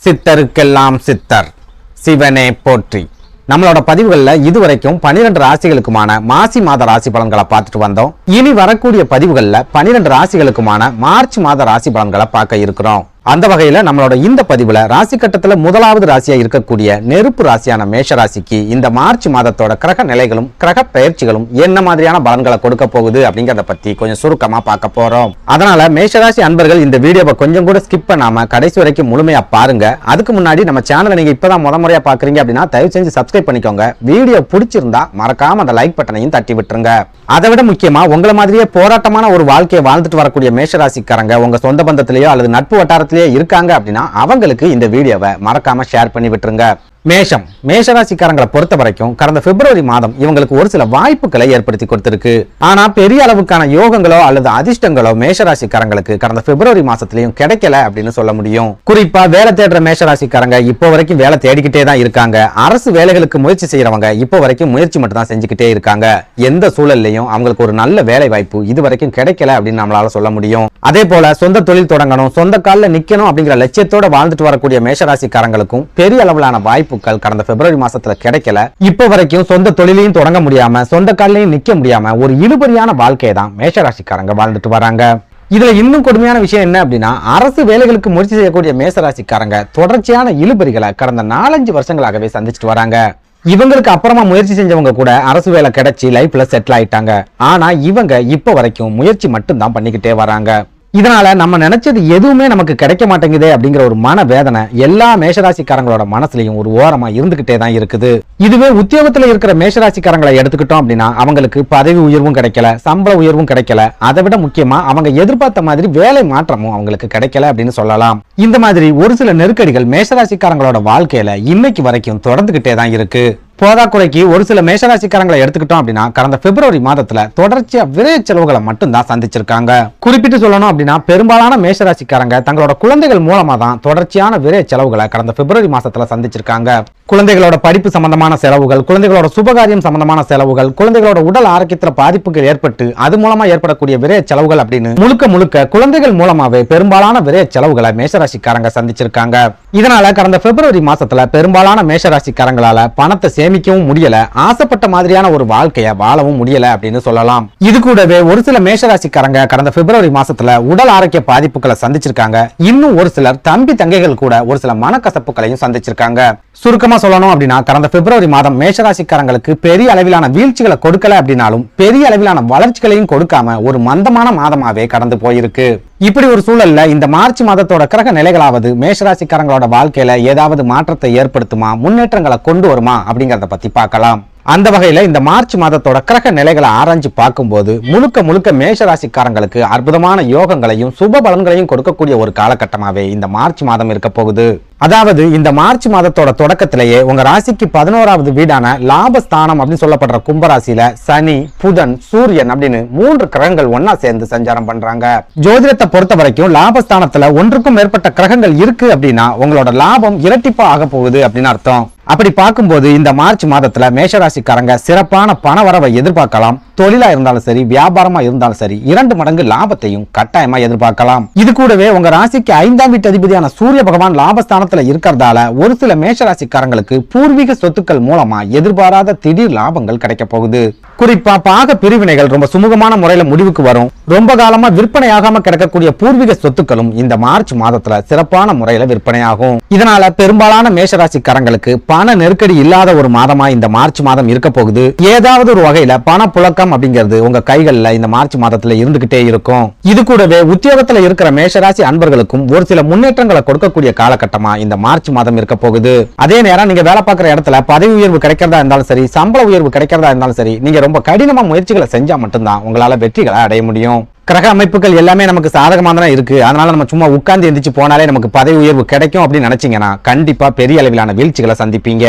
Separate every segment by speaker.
Speaker 1: சித்தருக்கெல்லாம் சித்தர் சிவனே போற்றி. நம்மளோட பதிவுகளில் இதுவரைக்கும் 12 ராசிகளுக்குமான மாசி மாத ராசி பலன்களை பார்த்துட்டு வந்தோம். இனி வரக்கூடிய பதிவுகளில் 12 ராசிகளுக்குமான மார்ச் மாத ராசி பலன்களை பார்க்க இருக்கிறோம். அந்த வகையில நம்மளோட இந்த பதிவுல ராசி கட்டத்துல முதலாவது ராசியா இருக்கக்கூடிய நெருப்பு ராசியான மேஷ ராசிக்கு இந்த மார்ச் மாதத்தோட கிரக நிலைகளும் கிரக பெயர்ச்சிகளும் என்ன மாதிரியான பலன்களை கொடுக்க போகுது அப்படிங்கறத பத்தி கொஞ்சம் சுருக்கமா பார்க்க போறோம். அதனால மேஷராசி அன்பர்கள் இந்த வீடியோவை கொஞ்சம் கூட ஸ்கிப் பண்ணாம கடைசி வரைக்கும் முழுமையா பாருங்க. அதுக்கு முன்னாடி நம்ம சேனலை நீங்க இப்பதான் முறையா பாக்குறீங்க அப்படின்னா தயவு செஞ்சு சப்ஸ்கிரைப் பண்ணிக்கோங்க. வீடியோ பிடிச்சிருந்தா மறக்காம அந்த லைக் பட்டனையும் தட்டி விட்டுருங்க. அதை விட முக்கியமா உங்களை மாதிரியே போராட்டமான ஒரு வாழ்க்கையை வாழ்ந்துட்டு வரக்கூடிய மேஷராசிக்காரங்க உங்க சொந்த பந்தத்திலேயோ அல்லது நட்பு வட்டாரத்திலேயோ இருக்காங்க அப்படின்னா அவங்களுக்கு இந்த வீடியோவை மறக்காம ஷேர் பண்ணி விட்டுருங்க. மேஷராசிக்காரங்களை பொறுத்த வரைக்கும் கடந்த பிப்ரவரி மாதம் இவங்களுக்கு ஒரு சில வாய்ப்புகளை ஏற்படுத்தி கொடுத்திருக்கு. ஆனா பெரிய அளவுக்கான யோகங்களோ அல்லது அதிர்ஷ்டங்களோ மேஷராசிக்காரங்களுக்கு கடந்த பிப்ரவரி மாசத்திலையும் கிடைக்கல அப்படின்னு சொல்ல முடியும். குறிப்பா வேலை தேடுற மேஷராசிக்காரங்க இப்போ வரைக்கும் வேலை தேடிக்கிட்டே தான் இருக்காங்க. அரசு வேலைகளுக்கு முயற்சி செய்யறவங்க இப்போ வரைக்கும் முயற்சி மட்டும் தான் செஞ்சுக்கிட்டே இருக்காங்க. எந்த சூழல்லையும் அவங்களுக்கு ஒரு நல்ல வேலை வாய்ப்பு இது வரைக்கும் கிடைக்கல அப்படின்னு நம்மளால சொல்ல முடியும். அதே போல சொந்த தொழில் தொடங்கணும், சொந்த காலில் நிக்கணும் அப்படிங்கிற லட்சியத்தோட வாழ்ந்துட்டு வரக்கூடிய மேஷராசிக்காரங்களுக்கும் பெரிய அளவிலான வாய்ப்பு கடந்த பிப்ரவரி மாசத்துல கிடைக்கல. இப்ப வரைக்கும் சொந்த தொழிலையும் தொடங்க முடியாம சொந்த காலையும் நிக்க முடியாம ஒரு இழுபறியான வாழ்க்கையை தான் மேஷராசிக்காரங்க வாழ்ந்துட்டு வராங்க. இதுல இன்னும் கொடுமையான விஷயம் என்ன அப்படின்னா அரசு வேலைகளுக்கு முயற்சி செய்யக்கூடிய மேஷராசிக்காரங்க தொடர்ச்சியான இழுபறிகளை கடந்த 4-5 வருஷங்களாகவே சந்திச்சுட்டு வராங்க. இவங்களுக்கு அப்புறமா முயற்சி செஞ்சவங்க கூட அரசு வேலை கிடைச்சி லைஃப்ல செட்டில் ஆயிட்டாங்க. ஆனா இவங்க இப்ப வரைக்கும் முயற்சி மட்டும் தான் பண்ணிக்கிட்டே வராங்க. இதனால நம்ம நினைச்சது எதுவுமே நமக்கு கிடைக்க மாட்டேங்குதே அப்படிங்கிற ஒரு மன வேதனை எல்லா மேஷராசிக்காரங்களோட மனசுலயும் ஒரு ஓரமா இருந்துகிட்டே தான் இருக்குது. இதுவே உத்தியோகத்துல இருக்கிற மேஷராசிக்காரங்களை எடுத்துக்கிட்டோம் அப்படின்னா அவங்களுக்கு பதவி உயர்வும் கிடைக்கல, சம்பள உயர்வும் கிடைக்கல. அதை விட முக்கியமா அவங்க எதிர்பார்த்த மாதிரி வேலை மாற்றமும் அவங்களுக்கு கிடைக்கல அப்படின்னு சொல்லலாம். இந்த மாதிரி ஒரு சில நெருக்கடிகள் மேஷராசிக்காரங்களோட வாழ்க்கையில இன்னைக்கு வரைக்கும் தொடர்ந்துகிட்டே தான் இருக்கு. போதாக்குறைக்கு ஒரு சில மேஷராசிக்காரங்களை எடுத்துக்கிட்டோம் அப்படின்னா கடந்த பிப்ரவரி மாதத்துல தொடர்ச்சியா விரைய செலவுகளை மட்டும் தான் சந்திச்சிருக்காங்க. குறிப்பிட்டு சொல்லணும் அப்படின்னா பெரும்பாலான மேஷராசிக்காரங்க தங்களோட குழந்தைகள் மூலமா தான் தொடர்ச்சியான விரைய செலவுகளை கடந்த பிப்ரவரி மாசத்துல சந்திச்சிருக்காங்க. குழந்தைகளோட படிப்பு சம்பந்தமான செலவுகள், குழந்தைகளோட சுபகாரியம் சம்பந்தமான செலவுகள், குழந்தைகளோட உடல் ஆரோக்கியத்துல பாதிப்புகள் ஏற்பட்டு அது மூலமா ஏற்படக்கூடிய விரைய செலவுகள் அப்படின்னு முழுக்க குழந்தைகள் மூலமாவே பெரும்பாலான விரைய செலவுகளை மேஷராசிக்காரங்க சந்திச்சிருக்காங்க. இதனால கடந்த பிப்ரவரி மாசத்துல பெரும்பாலான மேஷராசிக்காரங்களால பணத்தை சேமிக்கவும் முடியல, ஆசைப்பட்ட மாதிரியான ஒரு வாழ்க்கைய வாழவும் முடியல அப்படின்னு சொல்லலாம். இது கூடவே ஒரு சில மேஷராசிக்காரங்க கடந்த பிப்ரவரி மாசத்துல உடல் ஆரோக்கிய பாதிப்புகளை சந்திச்சிருக்காங்க. இன்னும் ஒரு சிலர் தம்பி தங்கைகள் கூட ஒரு சில மனக்கசப்புகளையும் சந்திச்சிருக்காங்க. சுருக்கமா சொல்லணும் அப்படின்னா கடந்த பிப்ரவரி மாதம் மேஷராசிக்காரங்களுக்கு பெரிய அளவிலான வீழ்ச்சிகளை கொடுக்கல அப்படின்னாலும் பெரிய அளவிலான வளர்ச்சிகளையும் கொடுக்காம ஒரு மந்தமான மாதமாவே கடந்து போயிருக்கு. இப்படி ஒரு சூழல்ல இந்த மார்ச் மாதத்தோட கிரக நிலைகளாவது மேஷராசிக்காரங்களோட வாழ்க்கையில ஏதாவது மாற்றத்தை ஏற்படுத்துமா, முன்னேற்றங்களை கொண்டு வருமா அப்படிங்கறத பத்தி பார்க்கலாம். அந்த வகையில இந்த மார்ச் மாதத்தோட கிரக நிலைகளை ஆராய்ஞ்சு பார்க்கும்போது முழுக்க மேஷராசிக்காரங்களுக்கு அற்புதமான யோகங்களையும் சுப பலன்களையும் கொடுக்கக்கூடிய ஒரு காலகட்டமாவே இந்த மார்ச் மாதம் இருக்க போகுது. அதாவது இந்த மார்ச் மாதத்தோட தொடக்கத்திலேயே உங்க ராசிக்கு 11வது வீடான லாபஸ்தானம் அப்படின்னு சொல்லப்படுற கும்பராசியில சனி, புதன், சூரியன் அப்படின்னு 3 கிரகங்கள் ஒன்னா சேர்ந்து சஞ்சாரம் பண்றாங்க. ஜோதிடத்தை பொறுத்த வரைக்கும் லாபஸ்தானத்துல ஒன்றுக்கும் மேற்பட்ட கிரகங்கள் இருக்கு அப்படின்னா உங்களோட லாபம் இரட்டிப்பா ஆக போகுது அப்படின்னு அர்த்தம். அப்படி பார்க்கும்போது இந்த மார்ச் மாதத்துல மேஷராசிக்காரங்க சிறப்பான பண வரவை எதிர்பார்க்கலாம். தொழிலா இருந்தாலும் சரி, வியாபாரமா இருந்தாலும் சரி 2 மடங்கு லாபத்தையும் கட்டாயமா எதிர்பார்க்கலாம். இது கூடவே உங்க ராசிக்கு 5ஆம் வீட்டு அதிபதியான சூரிய பகவான் லாபஸ்தானத்துல இருக்கிறதால ஒரு சில மேஷராசிக்காரங்களுக்கு பூர்வீக சொத்துக்கள் மூலமா எதிர்பாராத திடீர் லாபங்கள் கிடைக்க போகுது. குறிப்பா பாக பிரிவினைகள் ரொம்ப சுமூகமான முறையில முடிவுக்கு வரும். ரொம்ப காலமா விற்பனையாகாம கிடக்கக்கூடிய பூர்வீக சொத்துக்களும் இந்த மார்ச் மாதத்துல சிறப்பான முறையில விற்பனையாகும். இதனால பெரும்பாலான மேஷராசிக்காரங்களுக்கு பண நெருக்கடி இல்லாத ஒரு மாதமா இந்த மார்ச் மாதம் இருக்க போகுது. ஏதாவது ஒரு வகையில பண புழக்கம் அப்படிங்கிறது உங்க கைகள்ல இந்த மார்ச் மாதத்துல இருந்துகிட்டே இருக்கும். இது கூடவே உத்தியோகத்துல இருக்கிற மேஷராசி அன்பர்களுக்கும் ஒரு சில முன்னேற்றங்களை கொடுக்கக்கூடிய காலகட்டமா இந்த மார்ச் மாதம் இருக்க போகுது. அதே நேரம் நீங்க வேலை பார்க்குற இடத்துல பதவி உயர்வு கிடைக்கிறதா இருந்தாலும் சரி, சம்பள உயர்வு கிடைக்கிறதா இருந்தாலும் சரி, நீங்க ரொம்ப கடினமா முயற்சிகளை செஞ்சா மட்டும்தான் உங்களால வெற்றிகளை அடைய முடியும். கிரக அமைப்புகள் எல்லாமே நமக்கு சாதகமாக தான் இருக்கு. அதனால நம்ம சும்மா உட்கார்ந்து எந்திரிச்சு போனாலே நமக்கு பதவி உயர்வு கிடைக்கும் அப்படின்னு நினைச்சீங்கன்னா கண்டிப்பா பெரிய அளவிலான வீழ்ச்சிகளை சந்திப்பீங்க.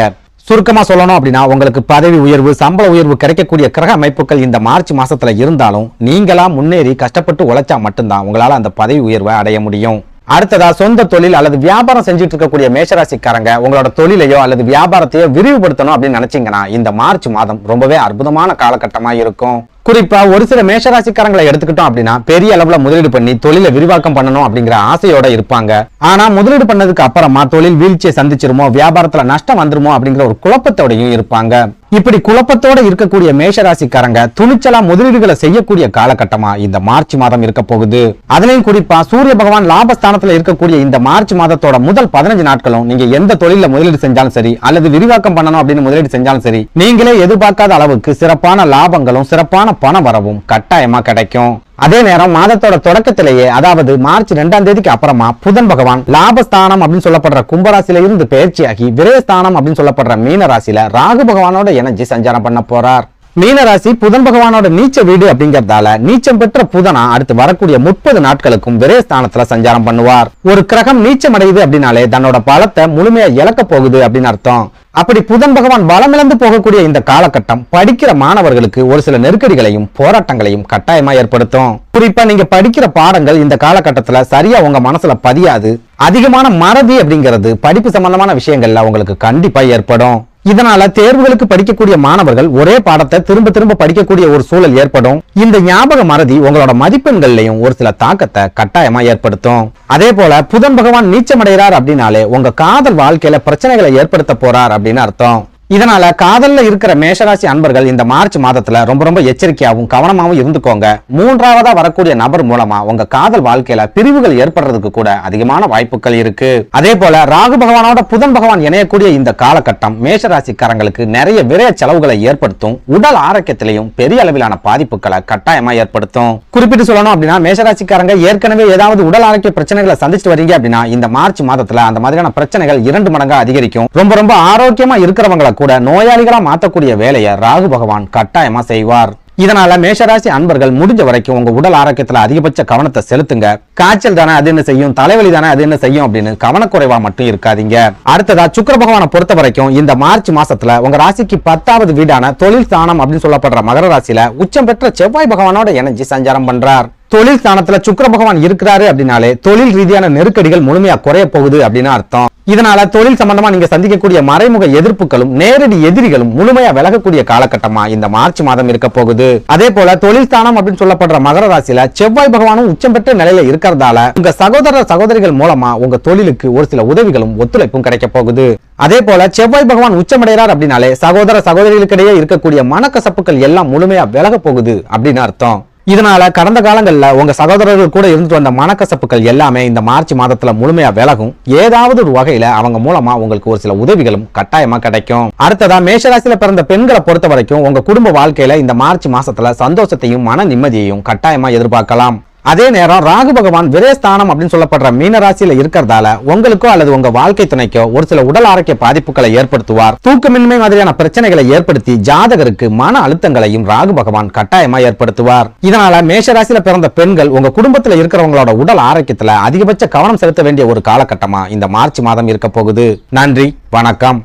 Speaker 1: சுருக்கமா சொல்லணும் அப்படின்னா உங்களுக்கு பதவி உயர்வு, சம்பள உயர்வு கிடைக்கக்கூடிய கிரக அமைப்புகள் இந்த மார்ச் மாசத்துல இருந்தாலும் நீங்களா முன்னேறி கஷ்டப்பட்டு உழைச்சா மட்டும்தான் உங்களால அந்த பதவி உயர்வை அடைய முடியும். அடுத்ததா சொந்த தொழில் அல்லது வியாபாரம் செஞ்சுட்டு இருக்கக்கூடிய மேஷராசிக்காரங்க உங்களோட தொழிலையோ அல்லது வியாபாரத்தையோ விரிவுபடுத்தணும் அப்படின்னு நினைச்சீங்கன்னா இந்த மார்ச் மாதம் ரொம்பவே அற்புதமான காலகட்டமா இருக்கும். குறிப்பா ஒரு சில மேஷராசிக்காரங்களை எடுத்துக்கிட்டோம் அப்படின்னா பெரிய அளவுல முதலீடு பண்ணி தொழிலை விரிவாக்கம் பண்ணணும் அப்படிங்கிற ஆசையோட இருப்பாங்க. ஆனா முதலீடு பண்ணதுக்கு அப்புறமா தொழில் வீழ்ச்சியை சந்திச்சிருமோ, வியாபாரத்துல நஷ்டம் வந்துருமோ அப்படிங்கிற ஒரு குழப்பத்தோடையும் இருப்பாங்க. இப்படி குழப்பத்தோட இருக்கக்கூடிய மேஷராசிக்காரங்க துணிச்சலா முதலீடுகளை செய்யக்கூடிய காலகட்டமா இந்த மார்ச் மாதம் இருக்க போகுது. அதுலயும் குறிப்பா சூரிய பகவான் லாபஸ்தானத்துல இருக்கக்கூடிய இந்த மார்ச் மாதத்தோட முதல் 15 நாட்களும் நீங்க எந்த தொழில முதலீடு செஞ்சாலும் சரி, அல்லது விரிவாக்கம் பண்ணணும் அப்படின்னு முதலீடு செஞ்சாலும் சரி, நீங்களே எதிர்பார்க்காத அளவுக்கு சிறப்பான லாபங்களும் சிறப்பான பண வரவும் கட்டாயமா கிடைக்கும். அதே நேரம் மாதத்தோட தொடக்கத்திலேயே, அதாவது மார்ச் 2ஆம் தேதிக்கு அப்புறமா புதன் பகவான் லாபஸ்தானம் அப்படின்னு சொல்லப்படுற கும்பராசியில இருந்து பயிற்சியாகி விரயஸ்தானம் அப்படின்னு சொல்லப்படுற மீன ராசியில ராகு பகவானோட இணைஞ்சு சஞ்சாரம் பண்ண போறார். மீனராசி புதன் பகவானோட நீச்ச வீடு அப்படிங்கறதால நீச்சம் பெற்ற புதனா அடுத்து வரக்கூடிய 30 நாட்களுக்கும் விரயஸ்தானத்துல சஞ்சாரம் பண்ணுவார். ஒரு கிரகம் நீச்சம் அடையுது அப்படின்னாலே தன்னோட பலத்தை முழுமையா இழக்க போகுது அப்படின்னு அர்த்தம். அப்படி புதன் பகவான் பலமிழந்து போகக்கூடிய இந்த காலகட்டம் படிக்கிற மாணவர்களுக்கு ஒரு சில நெருக்கடிகளையும் போராட்டங்களையும் கட்டாயமா ஏற்படுத்தும். குறிப்பா நீங்க படிக்கிற பாடங்கள் இந்த காலகட்டத்துல சரியா உங்க மனசுல பதியாது. அதிகமான மறதி அப்படிங்கிறது படிப்பு சம்பந்தமான விஷயங்கள்ல உங்களுக்கு கண்டிப்பா ஏற்படும். இதனால தேர்வுகளுக்கு படிக்கக்கூடிய மாணவர்கள் ஒரே பாடத்தை திரும்ப திரும்ப படிக்கக்கூடிய ஒரு சூழல் ஏற்படும். இந்த ஞாபக மறதி உங்களோட மதிப்பெண்கள்லயும் ஒரு சில தாக்கத்தை கட்டாயமா ஏற்படுத்தும். அதே போல புதன் பகவான் நீச்சமடைகிறார் அப்படின்னாலே உங்க காதல் வாழ்க்கையில பிரச்சனைகளை ஏற்படுத்த போறார் அப்படின்னு அர்த்தம். இதனால காதல்ல இருக்கிற மேஷராசி அன்பர்கள் இந்த மார்ச் மாதத்துல ரொம்ப ரொம்ப எச்சரிக்கையாகவும் கவனமாகவும் இருந்துக்கோங்க. மூன்றாவதா வரக்கூடிய நபர் மூலமா உங்க காதல் வாழ்க்கையில பிரிவுகள் ஏற்படுறதுக்கு கூட அதிகமான வாய்ப்புகள் இருக்கு. அதே போல ராகு பகவானோட புதன் பகவான் இணையக்கூடிய இந்த காலகட்டம் மேஷராசிக்காரங்களுக்கு நிறைய விரய செலவுகளை ஏற்படுத்தும். உடல் ஆரோக்கியத்திலையும் பெரிய அளவிலான பாதிப்புகளை கட்டாயமா ஏற்படுத்தும். குறிப்பிட்டு சொல்லணும் அப்படின்னா மேஷராசிக்காரங்க ஏற்கனவே ஏதாவது உடல் ஆரோக்கிய பிரச்சனைகளை சந்திச்சுட்டு வரீங்க அப்படின்னா இந்த மார்ச் மாதத்துல அந்த மாதிரியான பிரச்சனைகள் 2 மடங்கா அதிகரிக்கும். ரொம்ப ரொம்ப ஆரோக்கியமா இருக்கிறவங்களை கூட நோயாளிகளா மாத்தக்கூடிய வேலையை ராகு பகவான் கட்டாயமா செய்வார். இதனால மேஷராசி அன்பர்கள் முடிஞ்ச வரைக்கும் உங்க உடல் ஆரோக்கியத்துல அதிகபட்ச கவனத்தை செலுத்துங்க. காய்ச்சல் தானே அது என்ன செய்யும், தலைவலி தானே அது என்ன செய்யும் அப்படின்னு கவனக்குறைவா மட்டும் இருக்காதீங்க. அடுத்ததா சுக்கிர பகவானை பொறுத்த வரைக்கும் இந்த மார்ச் மாசத்துல உங்க ராசிக்கு 10வது வீடான தொழில் ஸ்தானம் அப்படின்னு சொல்லப்படுற மகர ராசியில உச்சம் பெற்ற செவ்வாய் பகவானோட இணைஞ்சு சஞ்சாரம் பண்றார். தொழில் ஸ்தானத்துல சுக்கிர பகவான் இருக்கிறாரு அப்படின்னாலே தொழில் ரீதியான நெருக்கடிகள் முழுமையா குறைய போகுது அப்படின்னு அர்த்தம். இதனால தொழில் சம்பந்தமா நீங்க சந்திக்கக்கூடிய மறைமுக எதிர்ப்புகளும் நேரடி எதிரிகளும் முழுமையா விலகக்கூடிய காலகட்டமா இந்த மார்ச் மாதம் இருக்க போகுது. அதே போல தொழில் ஸ்தானம் அப்படின்னு சொல்லப்படுற மகர ராசியில செவ்வாய் பகவானும் உச்சம் பெற்ற நிலையில இருக்கிறதால உங்க சகோதர சகோதரிகள் மூலமா உங்க தொழிலுக்கு ஒரு சில உதவிகளும் ஒத்துழைப்பும் கிடைக்க போகுது. அதே போல செவ்வாய் பகவான் உச்சமடைகிறார் அப்படின்னாலே சகோதர சகோதரிகளுக்கிடையே இருக்கக்கூடிய மனக்கசப்புகள் எல்லாம் முழுமையா விலக போகுது அப்படின்னு அர்த்தம். இதனால கடந்த காலங்கள்ல உங்க சகோதரர்கள் கூட இருந்துட்டு வந்த மனக்கசப்புகள் எல்லாமே இந்த மார்ச் மாதத்துல முழுமையா விலகும். ஏதாவது ஒரு வகையில அவங்க மூலமா உங்களுக்கு ஒரு சில உதவிகளும் கட்டாயமா கிடைக்கும். அடுத்ததா மேஷராசியில பிறந்த பெண்களை பொறுத்த வரைக்கும் உங்க குடும்ப வாழ்க்கையில இந்த மார்ச் மாசத்துல சந்தோஷத்தையும் மன நிம்மதியையும் கட்டாயமா எதிர்பார்க்கலாம். அதே நேரம் ராகு பகவான் விரயஸ்தானம் அப்படின்னு சொல்லப்படுற மீனராசியில இருக்கிறதால உங்களுக்கோ அல்லது உங்க வாழ்க்கை துணைக்கோ ஒரு சில உடல் ஆரோக்கிய பாதிப்புகளை ஏற்படுத்துவார். தூக்கமின்மை மாதிரியான பிரச்சனைகளை ஏற்படுத்தி ஜாதகருக்கு மன அழுத்தங்களையும் ராகு பகவான் கட்டாயமா ஏற்படுத்துவார். இதனால மேஷராசியில பிறந்த பெண்கள் உங்க குடும்பத்துல இருக்கிறவங்களோட உடல் ஆரோக்கியத்துல அதிகபட்ச கவனம் செலுத்த வேண்டிய ஒரு காலகட்டமா இந்த மார்ச் மாதம் இருக்க போகுது. நன்றி, வணக்கம்.